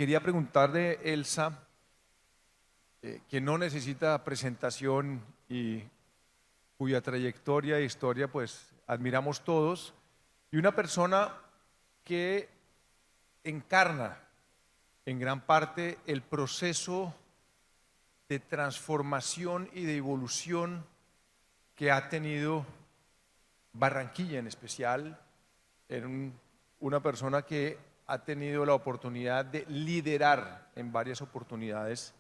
Quería preguntarle, Elsa, que no necesita presentación y cuya trayectoria e historia pues admiramos todos, y una persona que encarna en gran parte el proceso de transformación y de evolución que ha tenido Barranquilla en especial, en una persona que ha tenido la oportunidad de liderar en varias oportunidades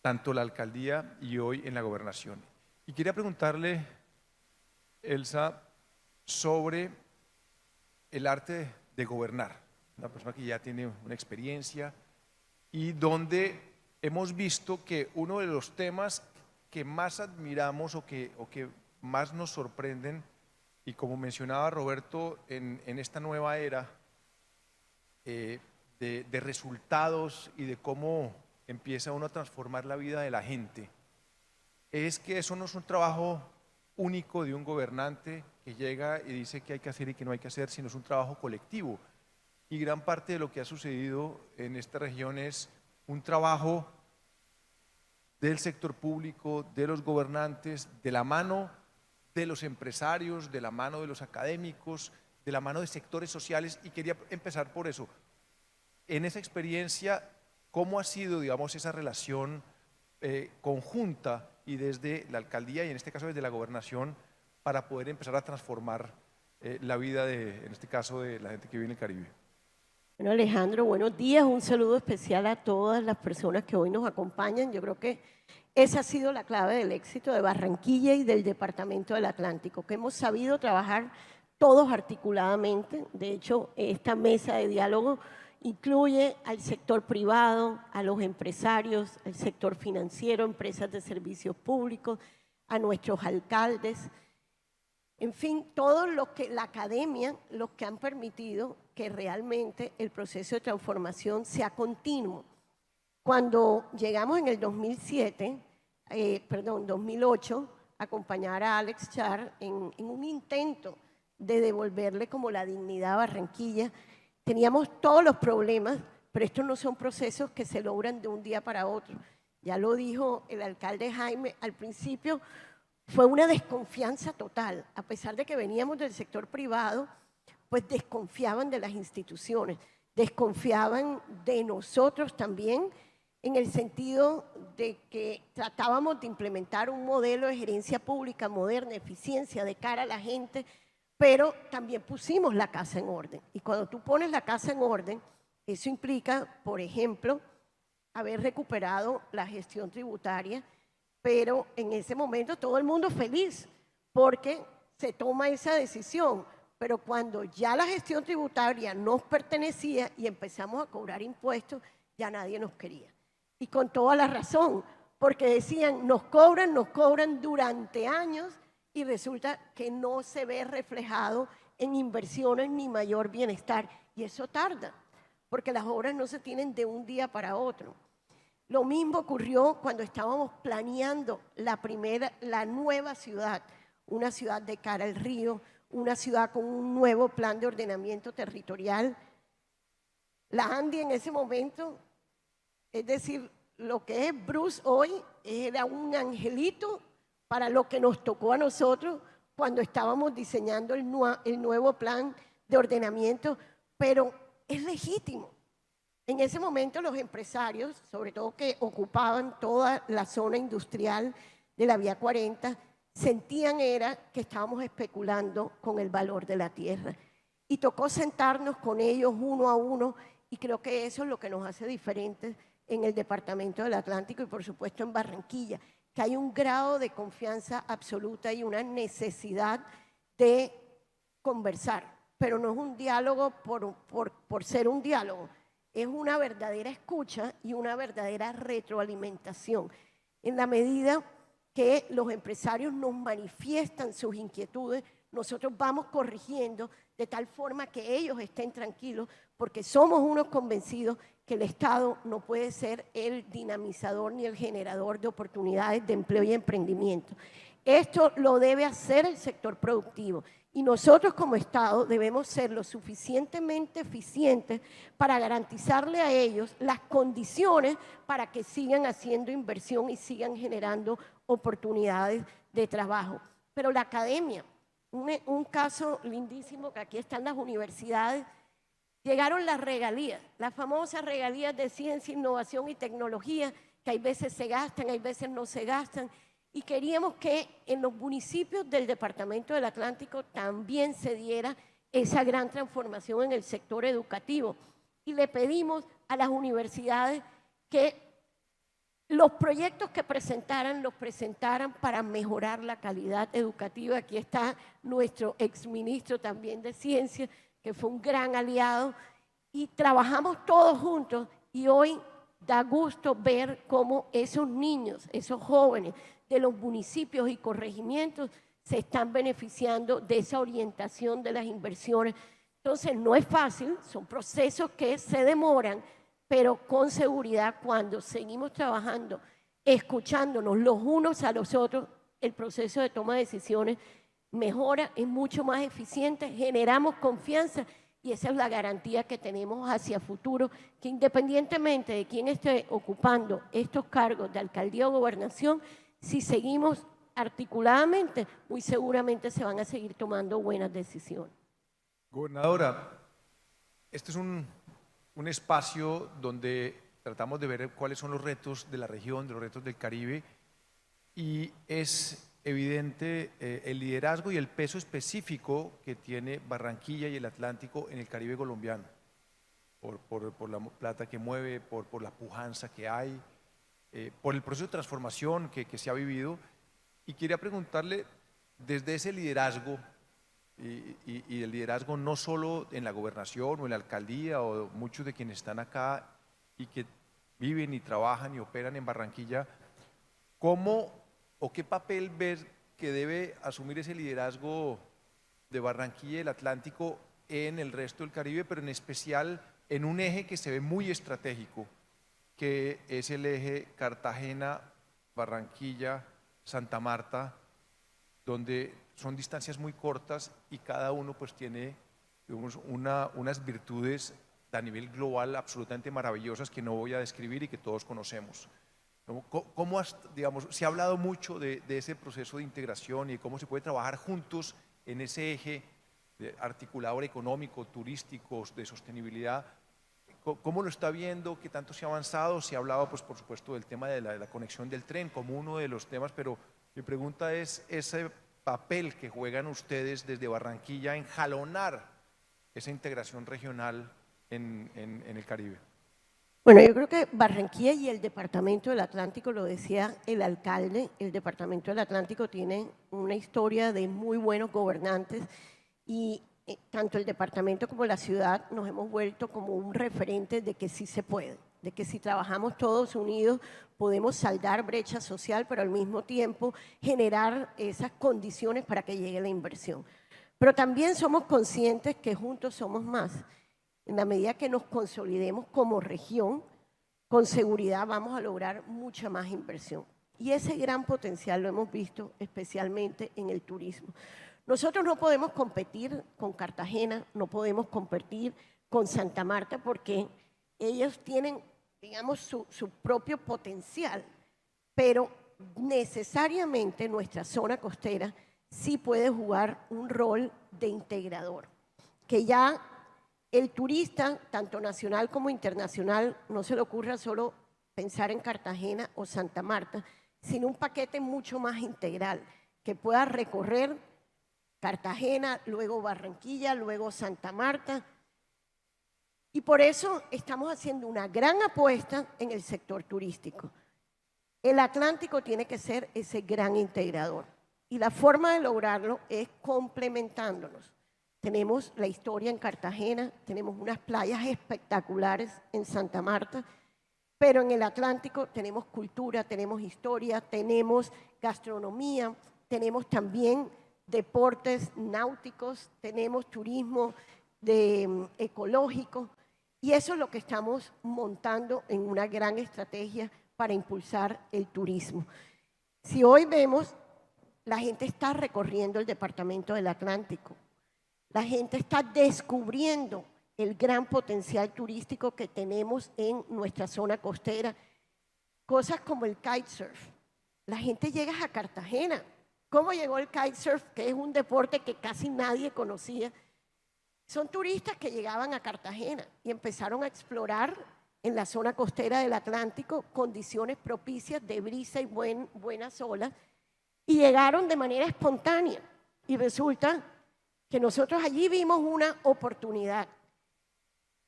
tanto la alcaldía y hoy en la gobernación. Y quería preguntarle, Elsa, sobre el arte de gobernar, una persona que ya tiene una experiencia y donde hemos visto que uno de los temas que más admiramos o que más nos sorprenden, y como mencionaba Roberto, en esta nueva era de resultados y de cómo empieza uno a transformar la vida de la gente, es que eso no es un trabajo único de un gobernante que llega y dice qué hay que hacer y qué no hay que hacer, sino es un trabajo colectivo. Y gran parte de lo que ha sucedido en esta región es un trabajo del sector público, de los gobernantes, de la mano de los empresarios, de la mano de los académicos, de la mano de sectores sociales, y quería empezar por eso. En esa experiencia, ¿cómo ha sido, digamos, esa relación conjunta y desde la alcaldía y en este caso desde la gobernación para poder empezar a transformar la vida en este caso, de la gente que vive en el Caribe? Bueno, Alejandro, buenos días. Un saludo especial a todas las personas que hoy nos acompañan. Yo creo que esa ha sido la clave del éxito de Barranquilla y del Departamento del Atlántico, que hemos sabido trabajar todos articuladamente. De hecho, esta mesa de diálogo incluye al sector privado, a los empresarios, al sector financiero, empresas de servicios públicos, a nuestros alcaldes. En fin, todos los que, la academia, los que han permitido que realmente el proceso de transformación sea continuo. Cuando llegamos en el 2008, a acompañar a Alex Char en un intento de devolverle como la dignidad a Barranquilla, teníamos todos los problemas, pero estos no son procesos que se logran de un día para otro. Ya lo dijo el alcalde Jaime al principio. Fue una desconfianza total, a pesar de que veníamos del sector privado, pues desconfiaban de las instituciones, desconfiaban de nosotros también, en el sentido de que tratábamos de implementar un modelo de gerencia pública moderna, eficiencia de cara a la gente, pero también pusimos la casa en orden. Y cuando tú pones la casa en orden, eso implica, por ejemplo, haber recuperado la gestión tributaria, pero en ese momento todo el mundo feliz porque se toma esa decisión, pero cuando ya la gestión tributaria nos pertenecía y empezamos a cobrar impuestos, ya nadie nos quería. Y con toda la razón, porque decían, nos cobran durante años y resulta que no se ve reflejado en inversiones ni mayor bienestar. Y eso tarda, porque las obras no se tienen de un día para otro. Lo mismo ocurrió cuando estábamos planeando la nueva ciudad, una ciudad de cara al río, una ciudad con un nuevo plan de ordenamiento territorial. La ANDI en ese momento, es decir, lo que es Bruce hoy, era un angelito para lo que nos tocó a nosotros cuando estábamos diseñando el nuevo plan de ordenamiento, pero es legítimo. En ese momento los empresarios, sobre todo que ocupaban toda la zona industrial de la Vía 40, sentían que estábamos especulando con el valor de la tierra. Y tocó sentarnos con ellos uno a uno, y creo que eso es lo que nos hace diferentes en el Departamento del Atlántico y por supuesto en Barranquilla, que hay un grado de confianza absoluta y una necesidad de conversar, pero no es un diálogo por ser un diálogo. Es una verdadera escucha y una verdadera retroalimentación. En la medida que los empresarios nos manifiestan sus inquietudes, nosotros vamos corrigiendo de tal forma que ellos estén tranquilos, porque somos unos convencidos que el Estado no puede ser el dinamizador ni el generador de oportunidades de empleo y emprendimiento. Esto lo debe hacer el sector productivo. Y nosotros como Estado debemos ser lo suficientemente eficientes para garantizarle a ellos las condiciones para que sigan haciendo inversión y sigan generando oportunidades de trabajo. Pero la academia, un caso lindísimo, que aquí están las universidades, llegaron las regalías, las famosas regalías de ciencia, innovación y tecnología, que hay veces se gastan, hay veces no se gastan, y queríamos que en los municipios del Departamento del Atlántico también se diera esa gran transformación en el sector educativo. Y le pedimos a las universidades que los proyectos que presentaran, los presentaran para mejorar la calidad educativa. Aquí está nuestro exministro también de Ciencia, que fue un gran aliado, y trabajamos todos juntos, y hoy da gusto ver cómo esos niños, esos jóvenes de los municipios y corregimientos se están beneficiando de esa orientación de las inversiones. Entonces, no es fácil, son procesos que se demoran, pero con seguridad, cuando seguimos trabajando, escuchándonos los unos a los otros, el proceso de toma de decisiones mejora, es mucho más eficiente, generamos confianza, y esa es la garantía que tenemos hacia futuro, que independientemente de quién esté ocupando estos cargos de alcaldía o gobernación, si seguimos articuladamente, muy seguramente se van a seguir tomando buenas decisiones. Gobernadora, este es un espacio donde tratamos de ver cuáles son los retos de la región, de los retos del Caribe, y es evidente el liderazgo y el peso específico que tiene Barranquilla y el Atlántico en el Caribe colombiano, por la plata que mueve, por la pujanza que hay, por el proceso de transformación que se ha vivido. Y quería preguntarle, desde ese liderazgo, y el liderazgo no solo en la gobernación o en la alcaldía, o muchos de quienes están acá y que viven y trabajan y operan en Barranquilla, ¿cómo o qué papel ves que debe asumir ese liderazgo de Barranquilla y el Atlántico en el resto del Caribe, pero en especial en un eje que se ve muy estratégico, que es el eje Cartagena, Barranquilla, Santa Marta, donde son distancias muy cortas y cada uno pues tiene, digamos, unas virtudes a nivel global absolutamente maravillosas que no voy a describir y que todos conocemos? ¿Cómo digamos, se ha hablado mucho de ese proceso de integración y de cómo se puede trabajar juntos en ese eje de articulador económico, turístico, de sostenibilidad? ¿Cómo lo está viendo? ¿Qué tanto se ha avanzado? Se ha hablado, pues, por supuesto, del tema de la conexión del tren como uno de los temas, pero mi pregunta es ese papel que juegan ustedes desde Barranquilla en jalonar esa integración regional en el Caribe. Bueno, yo creo que Barranquilla y el Departamento del Atlántico, lo decía el alcalde, el Departamento del Atlántico tiene una historia de muy buenos gobernantes, y tanto el departamento como la ciudad nos hemos vuelto como un referente de que sí se puede, de que si trabajamos todos unidos podemos saldar brecha social, pero al mismo tiempo generar esas condiciones para que llegue la inversión. Pero también somos conscientes que juntos somos más. En la medida que nos consolidemos como región, con seguridad vamos a lograr mucha más inversión. Y ese gran potencial lo hemos visto especialmente en el turismo. Nosotros no podemos competir con Cartagena, no podemos competir con Santa Marta, porque ellos tienen, digamos, su propio potencial, pero necesariamente nuestra zona costera sí puede jugar un rol de integrador, que ya el turista, tanto nacional como internacional, no se le ocurra solo pensar en Cartagena o Santa Marta, sino un paquete mucho más integral, que pueda recorrer Cartagena, luego Barranquilla, luego Santa Marta. Y por eso estamos haciendo una gran apuesta en el sector turístico. El Atlántico tiene que ser ese gran integrador. Y la forma de lograrlo es complementándonos. Tenemos la historia en Cartagena, tenemos unas playas espectaculares en Santa Marta, pero en el Atlántico tenemos cultura, tenemos historia, tenemos gastronomía, tenemos también deportes náuticos, tenemos turismo ecológico, y eso es lo que estamos montando en una gran estrategia para impulsar el turismo. Si hoy vemos la gente está recorriendo el departamento del Atlántico. La gente está descubriendo el gran potencial turístico que tenemos en nuestra zona costera. Cosas como el kitesurf. La gente llega a Cartagena. ¿Cómo llegó el kitesurf? Que es un deporte que casi nadie conocía. Son turistas que llegaban a Cartagena y empezaron a explorar en la zona costera del Atlántico condiciones propicias de brisa y buenas olas, y llegaron de manera espontánea. Y resulta que nosotros allí vimos una oportunidad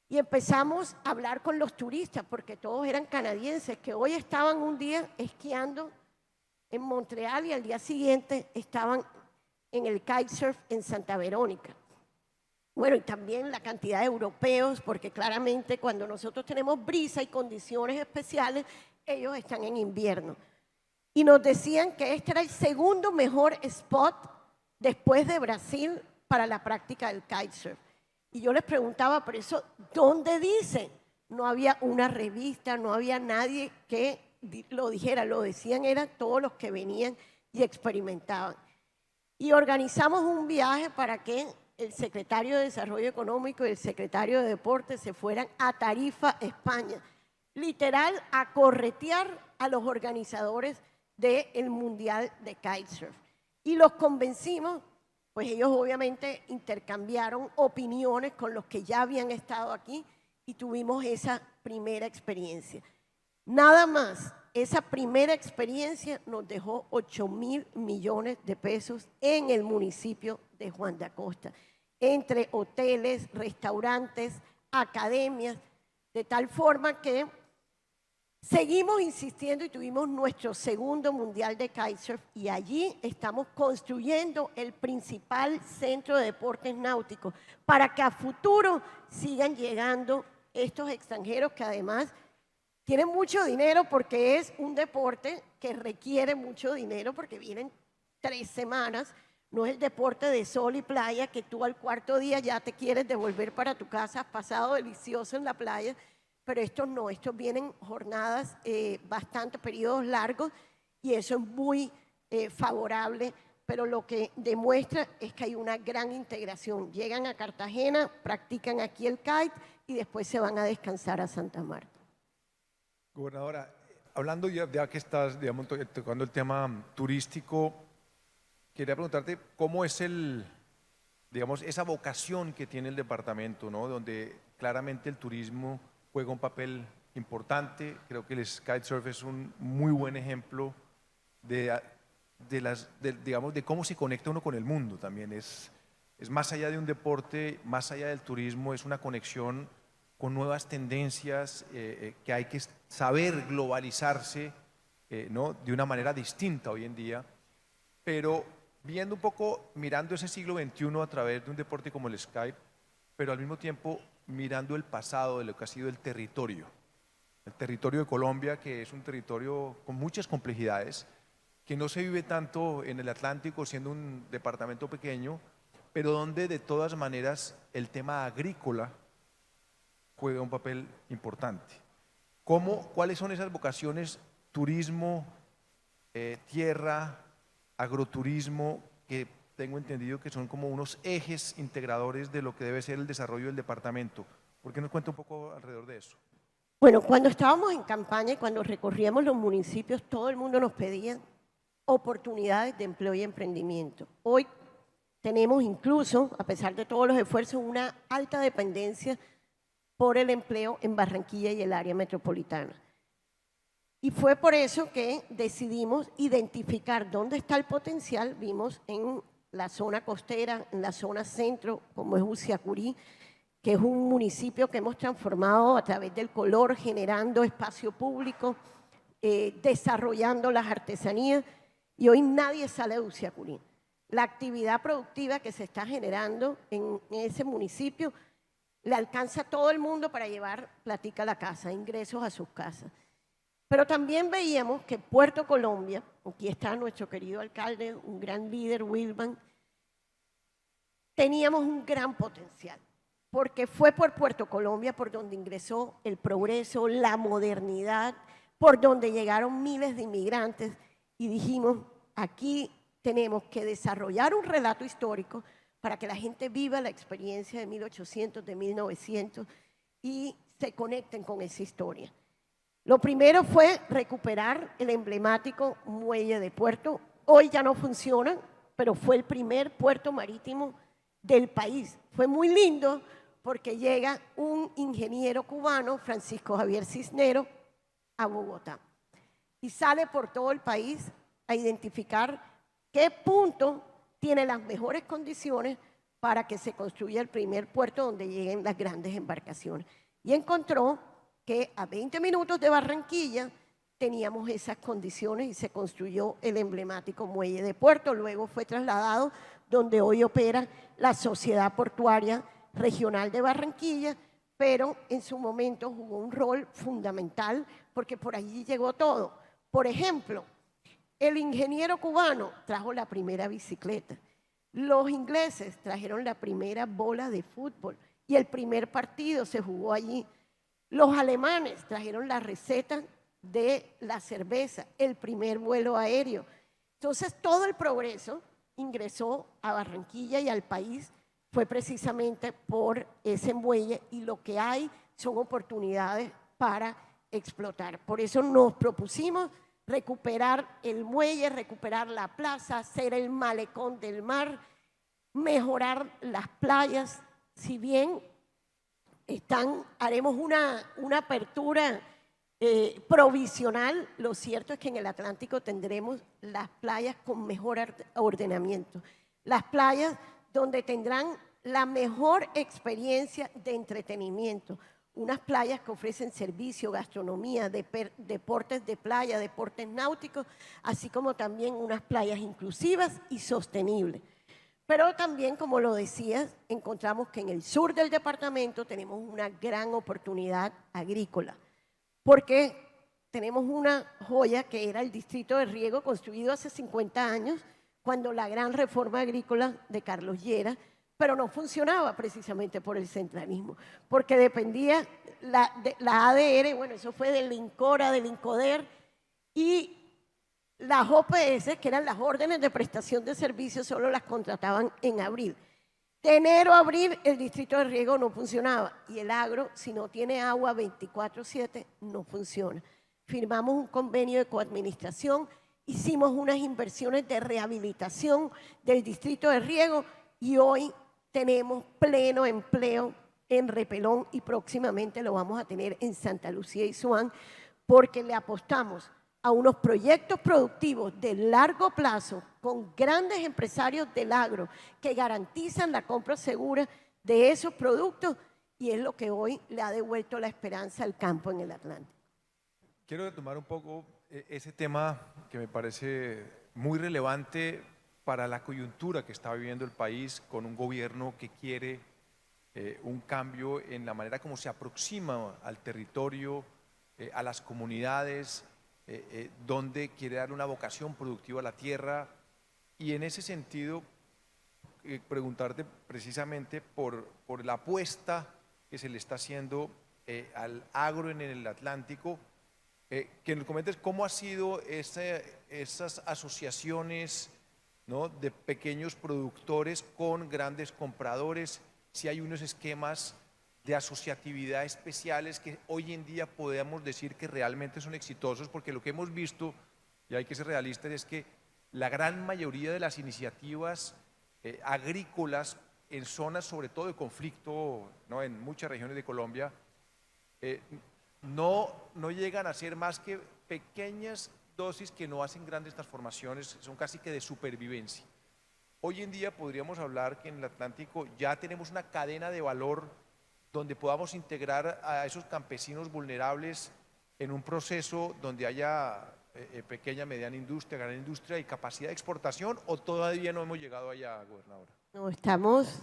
y empezamos a hablar con los turistas, porque todos eran canadienses que hoy estaban un día esquiando en Montreal y al día siguiente estaban en el kitesurf en Santa Verónica. Bueno, y también la cantidad de europeos, porque claramente cuando nosotros tenemos brisa y condiciones especiales, ellos están en invierno. Y nos decían que este era el segundo mejor spot después de Brasil para la práctica del kitesurf. Y yo les preguntaba, pero eso, ¿dónde dice? No había una revista, no había nadie que lo dijera, lo decían eran todos los que venían y experimentaban. Y organizamos un viaje para que el secretario de Desarrollo Económico y el secretario de Deportes se fueran a Tarifa, España, literal a corretear a los organizadores del Mundial de Kitesurf. Y los convencimos, pues ellos obviamente intercambiaron opiniones con los que ya habían estado aquí y tuvimos esa primera experiencia. Nada más, esa primera experiencia nos dejó 8.000 millones de pesos en el municipio de Juan de Acosta, entre hoteles, restaurantes, academias, de tal forma que seguimos insistiendo y tuvimos nuestro segundo mundial de kitesurf y allí estamos construyendo el principal centro de deportes náuticos para que a futuro sigan llegando estos extranjeros que además tienen mucho dinero porque es un deporte que requiere mucho dinero porque vienen 3 semanas. No es el deporte de sol y playa que tú al cuarto día ya te quieres devolver para tu casa, has pasado delicioso en la playa, pero estos no, estos vienen jornadas bastante, periodos largos y eso es muy favorable, pero lo que demuestra es que hay una gran integración. Llegan a Cartagena, practican aquí el kite y después se van a descansar a Santa Marta. Gobernadora, hablando ya que estás, digamos, tocando el tema turístico, quería preguntarte cómo es digamos, esa vocación que tiene el departamento, ¿no? Donde claramente el turismo juega un papel importante. Creo que el kitesurf es un muy buen ejemplo digamos, de cómo se conecta uno con el mundo también. Es más allá de un deporte, más allá del turismo, es una conexión con nuevas tendencias que hay que saber globalizarse, ¿no? De una manera distinta hoy en día, pero viendo un poco, mirando ese siglo XXI a través de un deporte como el Skype, pero al mismo tiempo mirando el pasado de lo que ha sido el territorio de Colombia, que es un territorio con muchas complejidades, que no se vive tanto en el Atlántico siendo un departamento pequeño, pero donde de todas maneras el tema agrícola juega un papel importante. ¿Cuáles son esas vocaciones, turismo, tierra, agroturismo, que tengo entendido que son como unos ejes integradores de lo que debe ser el desarrollo del departamento? ¿Por qué nos cuenta un poco alrededor de eso? Bueno, cuando estábamos en campaña y cuando recorríamos los municipios, todo el mundo nos pedía oportunidades de empleo y emprendimiento. Hoy tenemos incluso, a pesar de todos los esfuerzos, una alta dependencia por el empleo en Barranquilla y el área metropolitana. Y fue por eso que decidimos identificar dónde está el potencial. Vimos en la zona costera, en la zona centro, como es Uciacurí, que es un municipio que hemos transformado a través del color, generando espacio público, desarrollando las artesanías, y hoy nadie sale de Uciacurí. La actividad productiva que se está generando en ese municipio le alcanza a todo el mundo para llevar platica a la casa, ingresos a sus casas. Pero también veíamos que Puerto Colombia, aquí está nuestro querido alcalde, un gran líder, Wilman, teníamos un gran potencial, porque fue por Puerto Colombia por donde ingresó el progreso, la modernidad, por donde llegaron miles de inmigrantes y dijimos, aquí tenemos que desarrollar un relato histórico para que la gente viva la experiencia de 1800, de 1900 y se conecten con esa historia. Lo primero fue recuperar el emblemático muelle de Puerto. Hoy ya no funciona, pero fue el primer puerto marítimo del país. Fue muy lindo porque llega un ingeniero cubano, Francisco Javier Cisneros, a Bogotá. Y sale por todo el país a identificar qué punto tiene las mejores condiciones para que se construya el primer puerto donde lleguen las grandes embarcaciones. Y encontró que a 20 minutos de Barranquilla teníamos esas condiciones y se construyó el emblemático muelle de Puerto. Luego fue trasladado donde hoy opera la Sociedad Portuaria Regional de Barranquilla, pero en su momento jugó un rol fundamental porque por allí llegó todo. Por ejemplo, el ingeniero cubano trajo la primera bicicleta. Los ingleses trajeron la primera bola de fútbol y el primer partido se jugó allí. Los alemanes trajeron la receta de la cerveza, el primer vuelo aéreo. Entonces, todo el progreso ingresó a Barranquilla y al país fue precisamente por ese muelle y lo que hay son oportunidades para explotar. Por eso nos propusimos recuperar el muelle, recuperar la plaza, hacer el malecón del mar, mejorar las playas. Si bien haremos una apertura provisional, lo cierto es que en el Atlántico tendremos las playas con mejor ordenamiento, las playas donde tendrán la mejor experiencia de entretenimiento, unas playas que ofrecen servicio, gastronomía, deportes de playa, deportes náuticos, así como también unas playas inclusivas y sostenibles. Pero también, como lo decías, encontramos que en el sur del departamento tenemos una gran oportunidad agrícola, porque tenemos una joya que era el distrito de riego construido hace 50 años, cuando la gran reforma agrícola de Carlos Llera, pero no funcionaba precisamente por el centralismo, porque dependía la ADR, bueno, eso fue del INCORA, del INCODER, y las OPS, que eran las órdenes de prestación de servicios, solo las contrataban en abril. De enero a abril el distrito de riego no funcionaba y el agro, si no tiene agua 24/7, no funciona. Firmamos un convenio de coadministración, hicimos unas inversiones de rehabilitación del distrito de riego y hoy tenemos pleno empleo en Repelón y próximamente lo vamos a tener en Santa Lucía y Suán porque le apostamos a unos proyectos productivos de largo plazo con grandes empresarios del agro que garantizan la compra segura de esos productos y es lo que hoy le ha devuelto la esperanza al campo en el Atlántico. Quiero retomar un poco ese tema que me parece muy relevante para la coyuntura que está viviendo el país con un gobierno que quiere un cambio en la manera como se aproxima al territorio, a las comunidades, donde quiere dar una vocación productiva a la tierra y en ese sentido preguntarte precisamente por la apuesta que se le está haciendo al agro en el Atlántico, que nos comentes cómo ha sido esas asociaciones, ¿no?, de pequeños productores con grandes compradores, si hay unos esquemas de asociatividad especiales que hoy en día podemos decir que realmente son exitosos, porque lo que hemos visto, y hay que ser realistas, es que la gran mayoría de las iniciativas agrícolas en zonas sobre todo de conflicto, ¿no?, en muchas regiones de Colombia, no llegan a ser más que pequeñas dosis que no hacen grandes transformaciones, son casi que de supervivencia. Hoy en día podríamos hablar que en el Atlántico ya tenemos una cadena de valor donde podamos integrar a esos campesinos vulnerables en un proceso donde haya pequeña, mediana industria, gran industria y capacidad de exportación, ¿o todavía no hemos llegado allá, gobernadora? No, estamos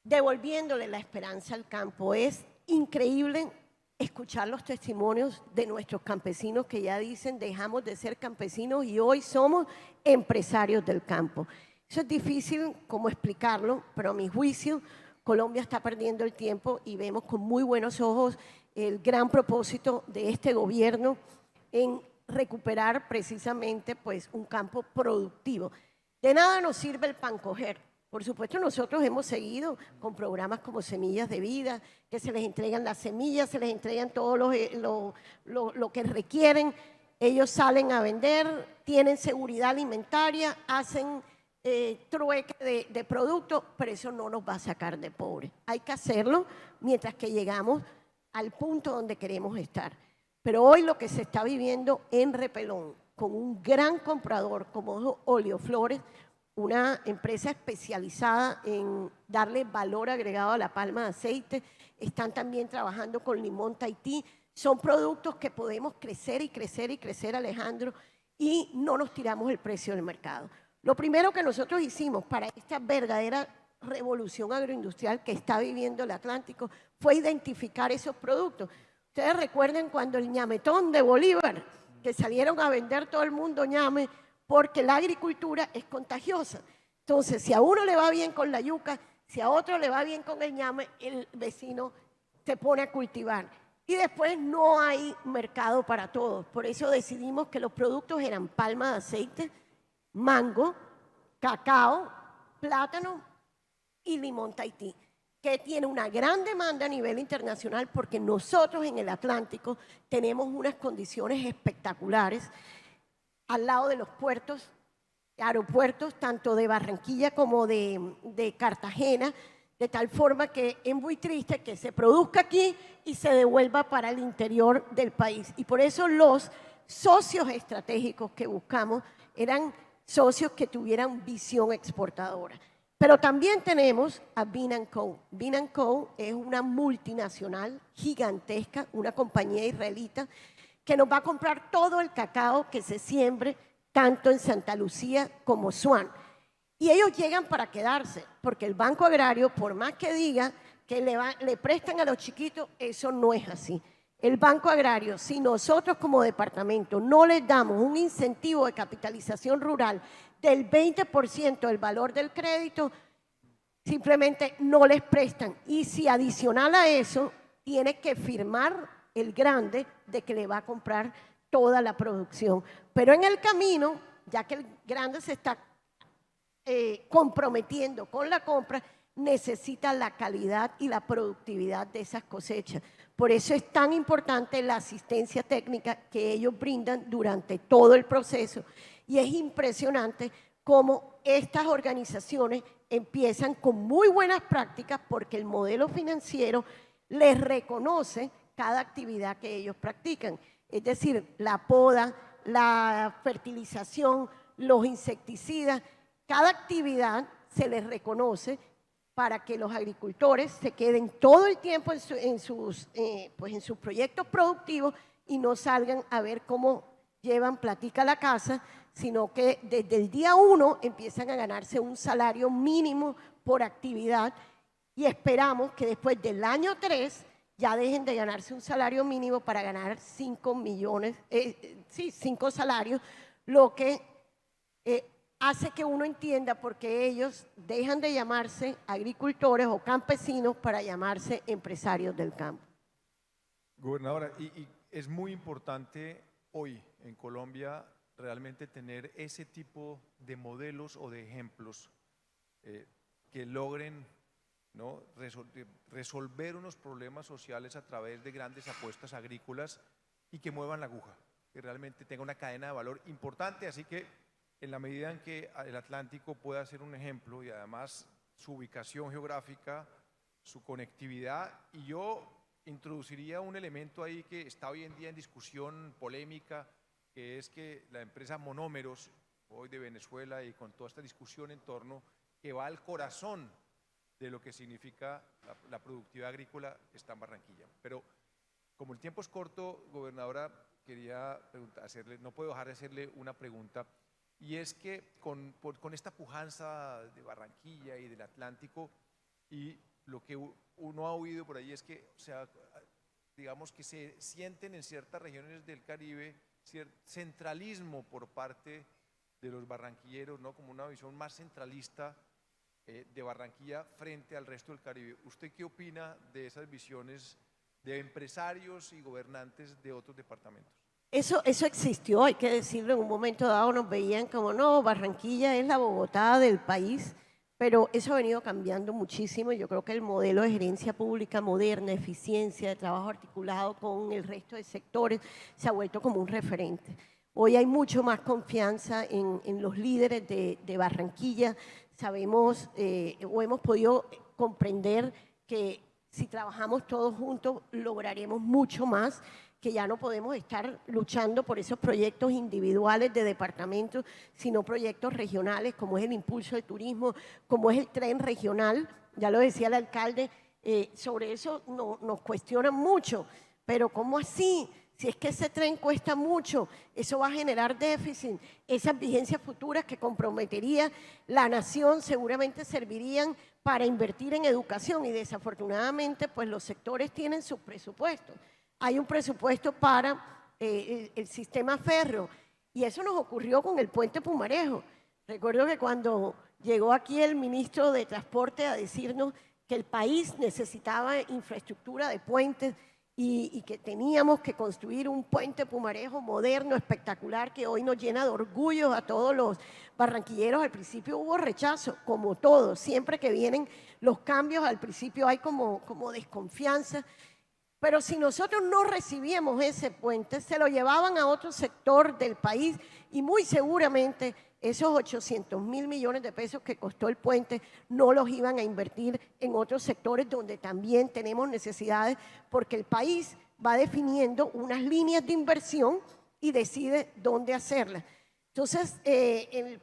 devolviéndole la esperanza al campo. Es increíble escuchar los testimonios de nuestros campesinos que ya dicen dejamos de ser campesinos y hoy somos empresarios del campo. Eso es difícil como explicarlo, pero a mi juicio Colombia está perdiendo el tiempo y vemos con muy buenos ojos el gran propósito de este gobierno en recuperar precisamente pues, un campo productivo. De nada nos sirve el pancoger. Por supuesto, nosotros hemos seguido con programas como Semillas de Vida, que se les entregan las semillas, se les entregan todo lo que requieren. Ellos salen a vender, tienen seguridad alimentaria, hacen trueque de productos, pero eso no nos va a sacar de pobres. Hay que hacerlo mientras que llegamos al punto donde queremos estar. Pero hoy lo que se está viviendo en Repelón, con un gran comprador como Oleoflores, una empresa especializada en darle valor agregado a la palma de aceite, están también trabajando con Limón Tahití, son productos que podemos crecer y crecer y crecer, Alejandro, y no nos tiramos el precio del mercado. Lo primero que nosotros hicimos para esta verdadera revolución agroindustrial que está viviendo el Atlántico fue identificar esos productos. Ustedes recuerden cuando el ñametón de Bolívar, que salieron a vender todo el mundo ñame, porque la agricultura es contagiosa. Entonces, si a uno le va bien con la yuca, si a otro le va bien con el ñame, el vecino se pone a cultivar. Y después no hay mercado para todos. Por eso decidimos que los productos eran palma de aceite, mango, cacao, plátano y limón Tahití, que tiene una gran demanda a nivel internacional porque nosotros en el Atlántico tenemos unas condiciones espectaculares al lado de los puertos, aeropuertos, tanto de Barranquilla como de Cartagena, de tal forma que es muy triste que se produzca aquí y se devuelva para el interior del país. Y por eso los socios estratégicos que buscamos eran socios que tuvieran visión exportadora. Pero también tenemos a Bean & Co. Bean & Co. es una multinacional gigantesca, una compañía israelita, que nos va a comprar todo el cacao que se siembre tanto en Santa Lucía como Swan. Y ellos llegan para quedarse, porque el Banco Agrario, por más que diga que le prestan a los chiquitos, eso no es así. El Banco Agrario, si nosotros como departamento no les damos un incentivo de capitalización rural del 20% del valor del crédito, simplemente no les prestan. Y si adicional a eso, tiene que firmar el grande de que le va a comprar toda la producción. Pero en el camino, ya que el grande se está comprometiendo con la compra, necesita la calidad y la productividad de esas cosechas. Por eso es tan importante la asistencia técnica que ellos brindan durante todo el proceso. Y es impresionante cómo estas organizaciones empiezan con muy buenas prácticas porque el modelo financiero les reconoce cada actividad que ellos practican. Es decir, la poda, la fertilización, los insecticidas, cada actividad se les reconoce para que los agricultores se queden todo el tiempo en sus proyectos productivos y no salgan a ver cómo llevan platica a la casa, sino que desde el día 1 empiezan a ganarse un salario mínimo por actividad y esperamos que después del año 3 ya dejen de ganarse un salario mínimo para ganar 5 salarios, lo que hace que uno entienda por qué ellos dejan de llamarse agricultores o campesinos para llamarse empresarios del campo. Gobernadora, y es muy importante hoy en Colombia realmente tener ese tipo de modelos o de ejemplos que logren, ¿no?, resolver unos problemas sociales a través de grandes apuestas agrícolas y que muevan la aguja, que realmente tenga una cadena de valor importante. Así que en la medida en que el Atlántico pueda ser un ejemplo y además su ubicación geográfica, su conectividad, y yo introduciría un elemento ahí que está hoy en día en discusión polémica, que es que la empresa Monómeros, hoy de Venezuela, y con toda esta discusión en torno, que va al corazón de lo que significa la productividad agrícola, está en Barranquilla. Pero como el tiempo es corto, gobernadora, quería no puedo dejar de hacerle una pregunta, y es que con esta pujanza de Barranquilla y del Atlántico, y lo que uno ha oído por ahí es que, o sea, digamos que se sienten en ciertas regiones del Caribe centralismo por parte de los barranquilleros, ¿no?, como una visión más centralista de Barranquilla frente al resto del Caribe. ¿Usted qué opina de esas visiones de empresarios y gobernantes de otros departamentos? Eso existió, hay que decirlo, en un momento dado nos veían como, no, Barranquilla es la Bogotá del país, pero eso ha venido cambiando muchísimo y yo creo que el modelo de gerencia pública moderna, eficiencia, de trabajo articulado con el resto de sectores, se ha vuelto como un referente. Hoy hay mucho más confianza en los líderes de Barranquilla, sabemos o hemos podido comprender que si trabajamos todos juntos lograremos mucho más, que ya no podemos estar luchando por esos proyectos individuales de departamentos, sino proyectos regionales, como es el impulso del turismo, como es el tren regional. Ya lo decía el alcalde, sobre eso nos cuestionan mucho, pero ¿cómo así? Si es que ese tren cuesta mucho, eso va a generar déficit, esas vigencias futuras que comprometería la nación seguramente servirían para invertir en educación y desafortunadamente pues los sectores tienen sus presupuestos. Hay un presupuesto para el sistema férreo y eso nos ocurrió con el puente Pumarejo. Recuerdo que cuando llegó aquí el ministro de Transporte a decirnos que el país necesitaba infraestructura de puentes y que teníamos que construir un puente Pumarejo moderno, espectacular, que hoy nos llena de orgullo a todos los barranquilleros. Al principio hubo rechazo, como todo, siempre que vienen los cambios, al principio hay como desconfianza. Pero si nosotros no recibíamos ese puente, se lo llevaban a otro sector del país y muy seguramente esos 800.000 millones de pesos que costó el puente no los iban a invertir en otros sectores donde también tenemos necesidades, porque el país va definiendo unas líneas de inversión y decide dónde hacerlas. Entonces, el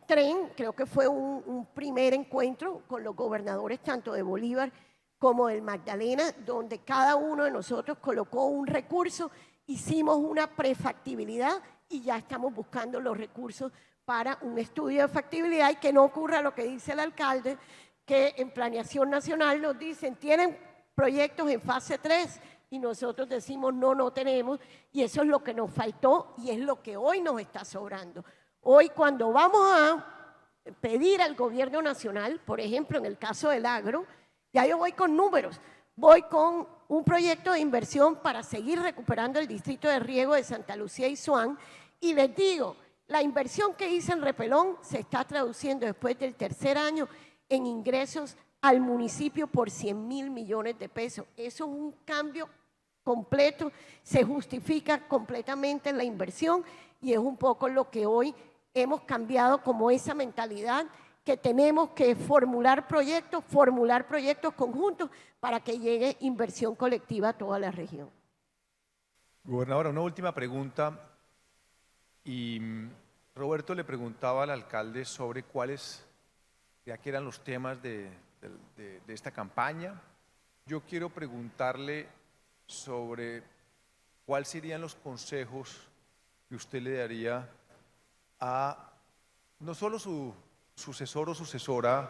tren creo que fue un primer encuentro con los gobernadores tanto de Bolívar como el Magdalena, donde cada uno de nosotros colocó un recurso, hicimos una prefactibilidad y ya estamos buscando los recursos para un estudio de factibilidad y que no ocurra lo que dice el alcalde, que en Planeación Nacional nos dicen, tienen proyectos en fase 3 y nosotros decimos, no tenemos, y eso es lo que nos faltó y es lo que hoy nos está sobrando. Hoy cuando vamos a pedir al gobierno nacional, por ejemplo, en el caso del agro, ya yo voy con números, voy con un proyecto de inversión para seguir recuperando el distrito de riego de Santa Lucía y Suán y les digo, la inversión que hice en Repelón se está traduciendo después del tercer año en ingresos al municipio por 100.000 millones de pesos. Eso es un cambio completo, se justifica completamente la inversión y es un poco lo que hoy hemos cambiado como esa mentalidad que tenemos que formular proyectos conjuntos para que llegue inversión colectiva a toda la región. Gobernadora, una última pregunta. Roberto le preguntaba al alcalde sobre cuáles, ya que eran los temas de esta campaña. Yo quiero preguntarle sobre cuáles serían los consejos que usted le daría a no solo su sucesor o sucesora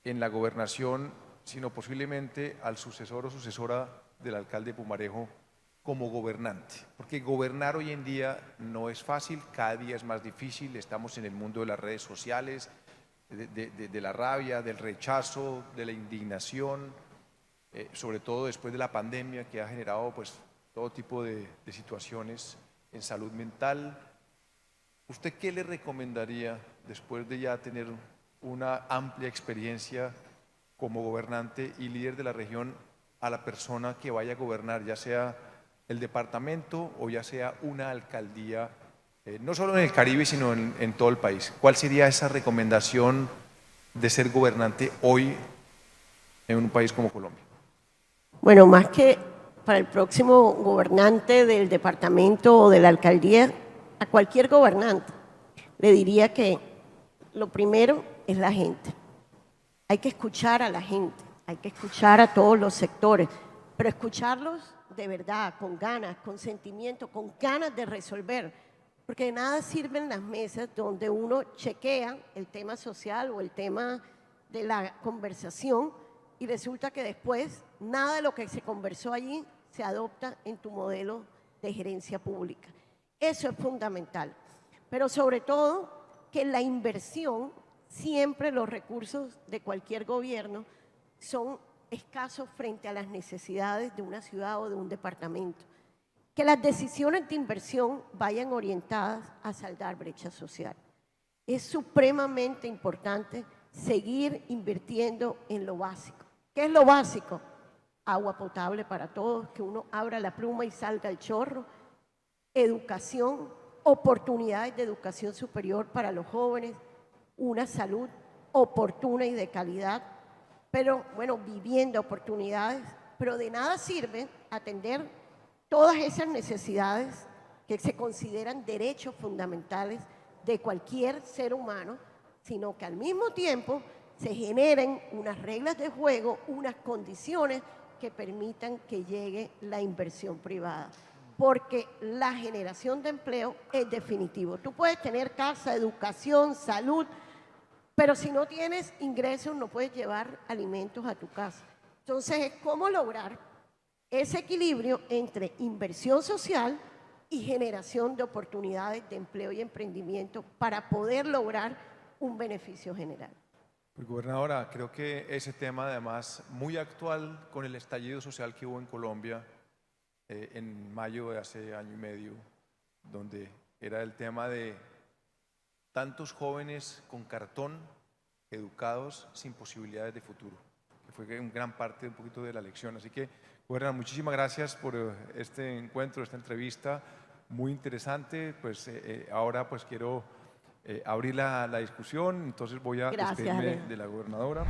en la gobernación, sino posiblemente al sucesor o sucesora del alcalde Pumarejo como gobernante, porque gobernar hoy en día no es fácil, cada día es más difícil, estamos en el mundo de las redes sociales, de la rabia, del rechazo, de la indignación, sobre todo después de la pandemia que ha generado pues todo tipo de situaciones en salud mental. ¿Usted qué le recomendaría después de ya tener una amplia experiencia como gobernante y líder de la región a la persona que vaya a gobernar, ya sea el departamento o ya sea una alcaldía, no solo en el Caribe, sino en todo el país? ¿Cuál sería esa recomendación de ser gobernante hoy en un país como Colombia? Bueno, más que para el próximo gobernante del departamento o de la alcaldía, a cualquier gobernante le diría que lo primero es la gente. Hay que escuchar a la gente, hay que escuchar a todos los sectores, pero escucharlos de verdad, con ganas, con sentimiento, con ganas de resolver, porque de nada sirven las mesas donde uno chequea el tema social o el tema de la conversación y resulta que después nada de lo que se conversó allí se adopta en tu modelo de gerencia pública. Eso es fundamental, pero sobre todo que la inversión, siempre los recursos de cualquier gobierno son escasos frente a las necesidades de una ciudad o de un departamento. que las decisiones de inversión vayan orientadas a saldar brecha social. Es supremamente importante seguir invirtiendo en lo básico. ¿Qué es lo básico? Agua potable para todos, que uno abra la pluma y salga el chorro, educación, oportunidades de educación superior para los jóvenes, una salud oportuna y de calidad, pero bueno, vivienda, oportunidades, pero de nada sirve atender todas esas necesidades que se consideran derechos fundamentales de cualquier ser humano, sino que al mismo tiempo se generen unas reglas de juego, unas condiciones que permitan que llegue la inversión privada. Porque la generación de empleo es definitivo. Tú puedes tener casa, educación, salud, pero si no tienes ingresos no puedes llevar alimentos a tu casa. Entonces, ¿cómo lograr ese equilibrio entre inversión social y generación de oportunidades de empleo y emprendimiento para poder lograr un beneficio general? Pues, gobernadora, creo que ese tema además muy actual con el estallido social que hubo en Colombia en mayo de hace año y medio, donde era el tema de tantos jóvenes con cartón educados sin posibilidades de futuro, que fue en gran parte un poquito de la lección. Así que, gobernadora, muchísimas gracias por este encuentro, esta entrevista muy interesante. Pues ahora pues quiero abrir la discusión, entonces voy a Gracias, despedirme Ale. de la gobernadora.